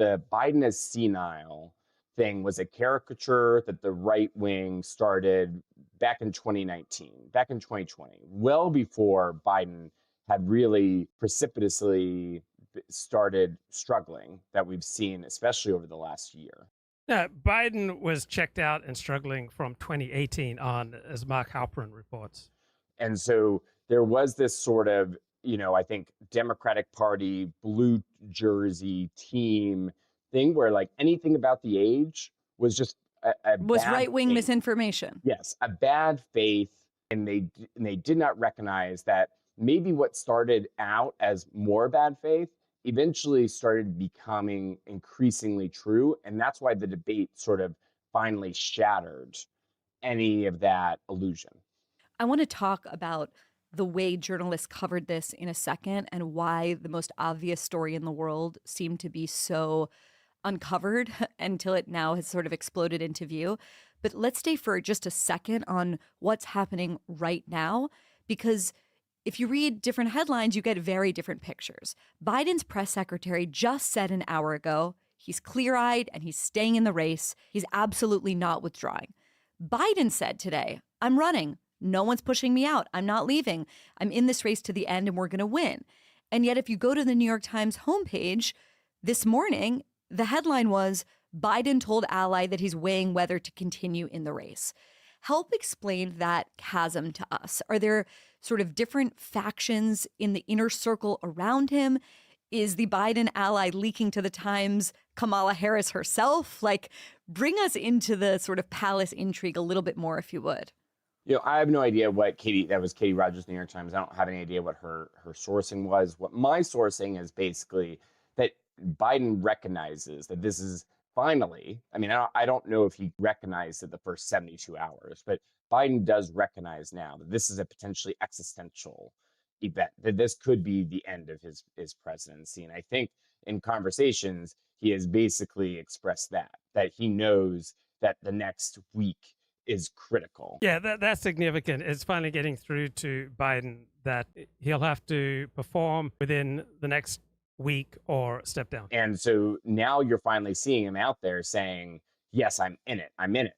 The Biden is senile thing was a caricature that the right wing started back in 2019, back in 2020, well before Biden had really precipitously started struggling that we've seen, especially over the last year. Now, Biden was checked out and struggling from 2018 on, as Mark Halperin reports. And so there was this sort of, I think Democratic Party blue jersey team thing where like anything about the age was just a Was bad right-wing faith. misinformation. Yes, a bad faith. And they did not recognize that maybe what started out as more bad faith eventually started becoming increasingly true. And that's why the debate sort of finally shattered any of that illusion. I want to talk about the way journalists covered this in a second and why the most obvious story in the world seemed to be so uncovered until it now has sort of exploded into view. But let's stay for just a second on what's happening right now, because if you read different headlines, you get very different pictures. Biden's press secretary just said an hour ago he's clear-eyed and he's staying in the race. He's absolutely not withdrawing. Biden said today, I'm running. No one's pushing me out. I'm not leaving. I'm in this race to the end and we're going to win. And yet, if you go to the New York Times homepage this morning, the headline was Biden told ally that he's weighing whether to continue in the race. Help explain that chasm to us. Are there sort of different factions in the inner circle around him? Is the Biden ally leaking to the Times Kamala Harris herself? Like, bring us into the sort of palace intrigue a little bit more, if you would. I have no idea what that was Katie Rogers, New York Times. I don't have any idea what her sourcing was. What my sourcing is basically that Biden recognizes that this is finally, I don't know if he recognized it the first 72 hours, but Biden does recognize now that this is a potentially existential event, that this could be the end of his presidency. And I think in conversations, he has basically expressed that he knows that the next week is critical. Yeah, that's significant. It's finally getting through to Biden that he'll have to perform within the next week or step down. And so now you're finally seeing him out there saying, yes, I'm in it. I'm in it.